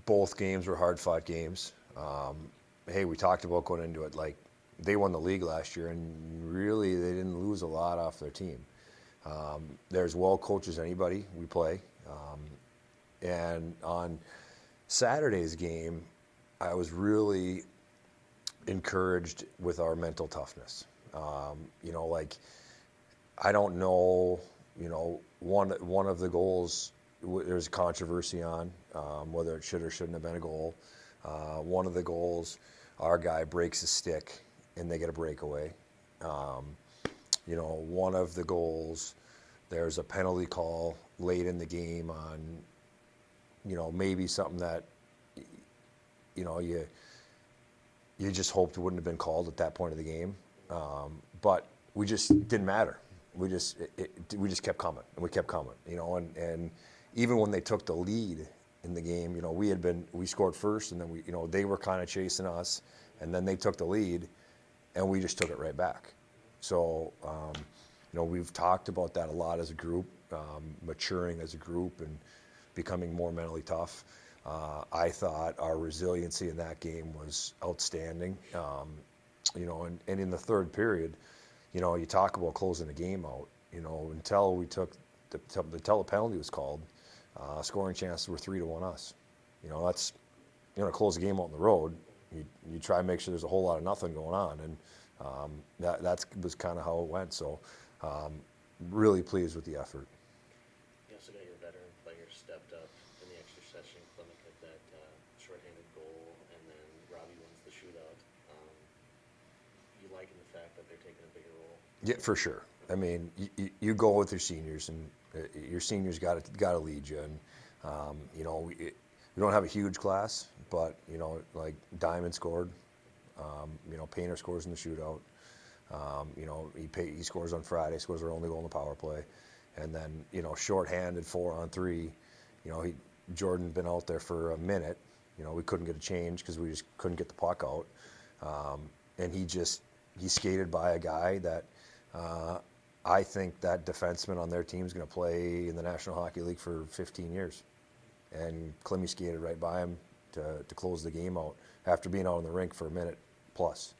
both games were hard-fought games. Hey, we talked about going into it like they won the league last year, and really they didn't lose a lot off their team. They're as well coached as anybody we play. And on Saturday's game, I was really encouraged with our mental toughness. Like I don't know, one of the goals there's controversy on whether it should or shouldn't have been a goal. One of the goals, our guy breaks a stick and they get a breakaway. One of the goals, there's a penalty call late in the game on, maybe something that, you just hoped it wouldn't have been called at that point of the game. But we just didn't matter. We just kept coming, and we kept coming, and even when they took the lead in the game, we scored first, and then they were kind of chasing us, and then they took the lead, and we just took it right back. So, we've talked about that a lot as a group, maturing as a group and becoming more mentally tough. I thought our resiliency in that game was outstanding. And in the third period, you talk about closing the game out, until the penalty was called, scoring chances were 3-1 us. That's, close the game out on the road. You try to make sure there's a whole lot of nothing going on, and that was kind of how it went. So, really pleased with the effort. You also got your veteran players stepped up in the extra session. Clement hit that shorthanded goal, and then Robbie wins the shootout. You liking the fact that they're taking a bigger role? Yeah, for sure. I mean, you go with your seniors, and your seniors got to lead you. And we don't have a huge class, but like Diamond scored. Painter scores in the shootout. He scores on Friday, scores our only goal in the power play, and then shorthanded 4-on-3. Jordan been out there for a minute. We couldn't get a change because we just couldn't get the puck out, and he skated by a guy that I think that defenseman on their team is going to play in the National Hockey League for 15 years, and Clemmy skated right by him to close the game out after being out on the rink for a minute plus.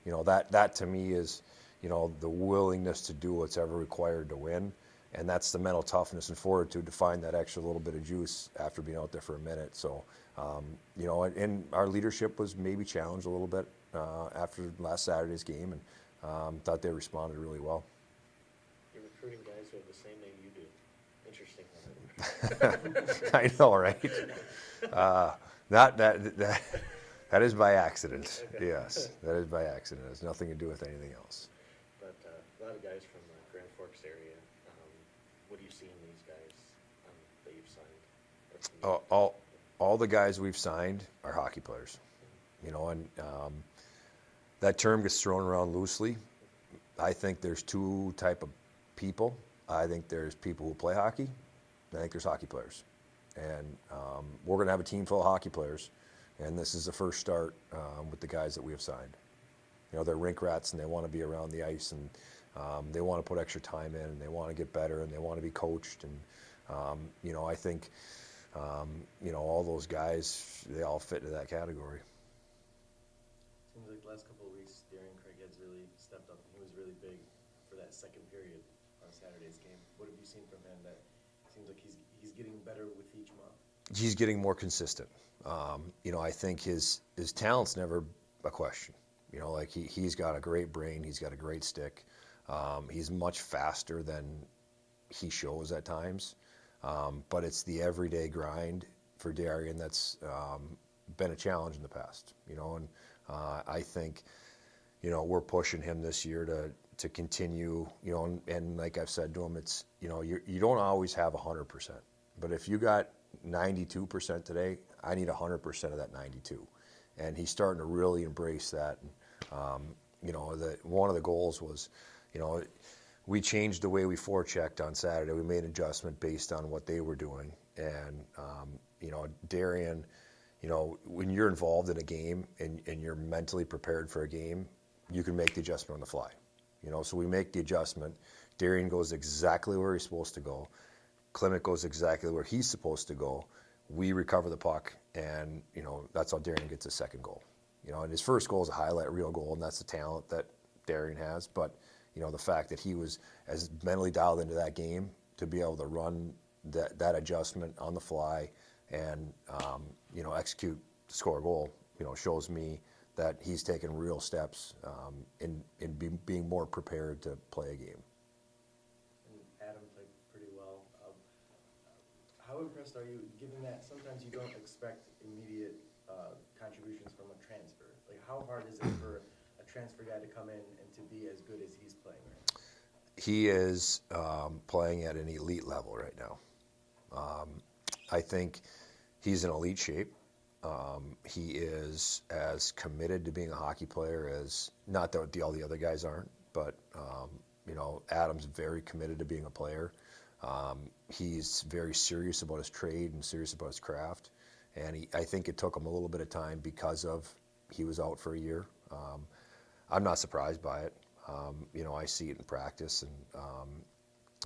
That to me is, the willingness to do what's ever required to win. And that's the mental toughness and fortitude to find that extra little bit of juice after being out there for a minute. So, and our leadership was maybe challenged a little bit after last Saturday's game, and thought they responded really well. You're recruiting guys who have the same name you do. Interesting. I know, right? That is by accident. Okay. Yes, that is by accident. It has nothing to do with anything else. But a lot of guys from the Grand Forks area. What do you see in these guys that you've signed? All the guys we've signed are hockey players. And that term gets thrown around loosely. I think there's two type of people. I think there's people who play hockey. I think there's hockey players. And we're going to have a team full of hockey players. And this is the first start with the guys that we have signed. They're rink rats, and they want to be around the ice, and they want to put extra time in, and they want to get better, and they want to be coached. And I think all those guys, they all fit into that category. Seems like the last couple of weeks, Darian Craighead's really stepped up, and he was really big for that second period on Saturday's game. What have you seen from him that seems like he's getting better with each month? He's getting more consistent. I think his talent's never a question. He's got a great brain. He's got a great stick. He's much faster than he shows at times. But it's the everyday grind for Darian that's been a challenge in the past. And I think, we're pushing him this year to continue, and like I've said to him, it's, you don't always have 100%. But if you got 92% today, I need 100% of that 92. And he's starting to really embrace that. One of the goals was, we changed the way we forechecked on Saturday. We made an adjustment based on what they were doing. And, Darian, when you're involved in a game and you're mentally prepared for a game, you can make the adjustment on the fly. So we make the adjustment. Darian goes exactly where he's supposed to go. Clement goes exactly where he's supposed to go. we recover the puck, and that's how Darian gets his second goal. And his first goal is a highlight reel goal, and that's the talent that Darian has. But the fact that he was as mentally dialed into that game to be able to run that adjustment on the fly and execute, score a goal, shows me that he's taken real steps in being more prepared to play a game. And Adam played pretty well. How impressed are you, given that sometimes you don't expect immediate contributions from a transfer? Like, how hard is it for a transfer guy to come in and to be as good as he's playing right now? He is playing at an elite level right now. I think he's in elite shape. He is as committed to being a hockey player as, not that all the other guys aren't, but Adam's very committed to being a player. He's very serious about his trade and serious about his craft, and I think it took him a little bit of time because he was out for a year. I'm not surprised by it. I see it in practice,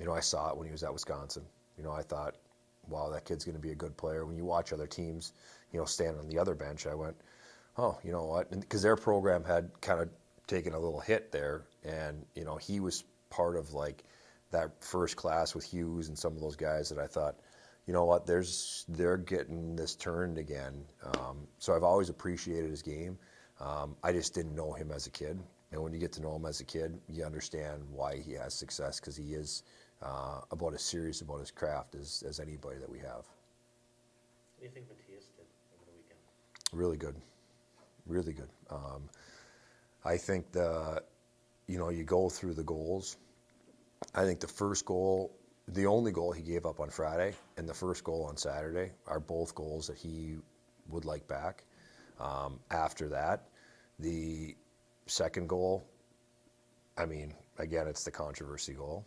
and I saw it when he was at Wisconsin. I thought, wow, that kid's going to be a good player. When you watch other teams, stand on the other bench, I went, oh, you know what? Because their program had kind of taken a little hit there, and he was part of like that first class with Hughes and some of those guys that I thought, you know what? They're getting this turned again. So I've always appreciated his game. I just didn't know him as a kid, and when you get to know him as a kid, you understand why he has success, because he is about as serious about his craft as anybody that we have. What do you think Matthias did over the weekend? Really good, really good. I think you go through the goals. I think the first goal, the only goal he gave up on Friday, and the first goal on Saturday are both goals that he would like back. After that, the second goal, I mean, again, it's the controversy goal.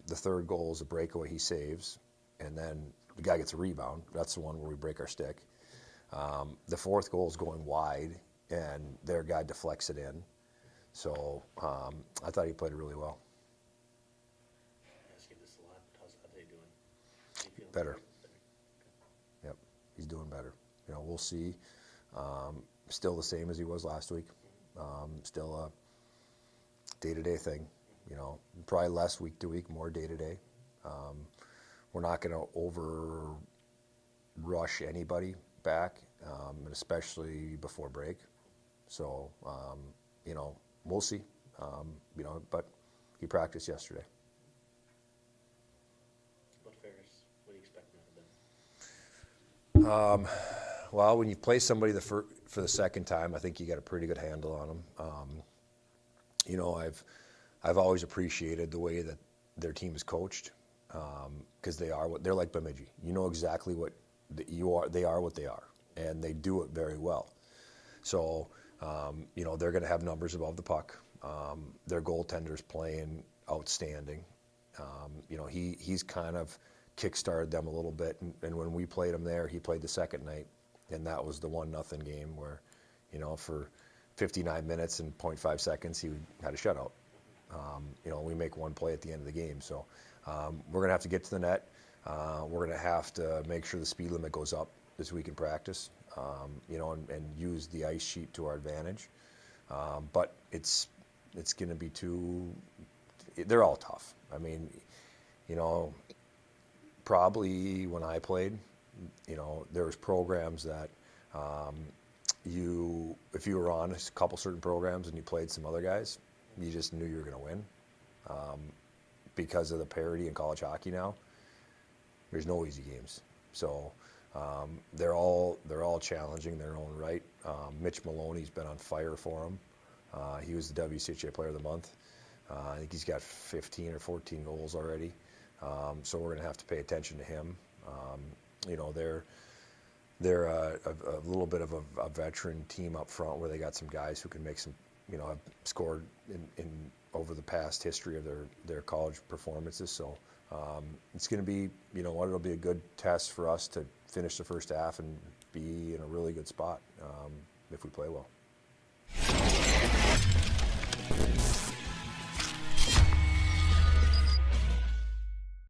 The third goal is a breakaway he saves, and then the guy gets a rebound. That's the one where we break our stick. The fourth goal is going wide, and their guy deflects it in. So I thought he played really well. I ask you this a lot. How's Ade doing? Do you feel Better. better? Yep, he's doing better. We'll see. Still the same as he was last week. Still a day-to-day thing. Probably less week to week, more day-to-day. We're not going to over-rush anybody back, and especially before break. So, we'll see. But he practiced yesterday. What Ferris? What do you expect out of them? Well, when you play somebody for the second time, I think you got a pretty good handle on them. I've always appreciated the way that their team is coached, because they're like Bemidji. You know exactly what they are what they are, and they do it very well. So they're going to have numbers above the puck. Their goaltender's playing outstanding. He's kind of kickstarted them a little bit, and when we played him there, he played the second night, and that was the 1-0 game where, for 59 minutes and 0.5 seconds, he had a shutout. We make one play at the end of the game. So we're going to have to get to the net. We're going to have to make sure the speed limit goes up this week in practice, and use the ice sheet to our advantage. But it's going to be they're all tough. I mean, probably when I played, there was programs that if you were on a couple certain programs and you played some other guys, you just knew you were going to win. Because of the parity in college hockey now, there's no easy games. So they're all challenging in their own right. Mitch Maloney's been on fire for them. He was the WCHA Player of the Month. I think he's got 15 or 14 goals already. So we're going to have to pay attention to him. They're a little bit of a veteran team up front where they got some guys who can make some, have scored in over the past history of their college performances. So it's going to be, it'll be a good test for us to finish the first half and be in a really good spot if we play well.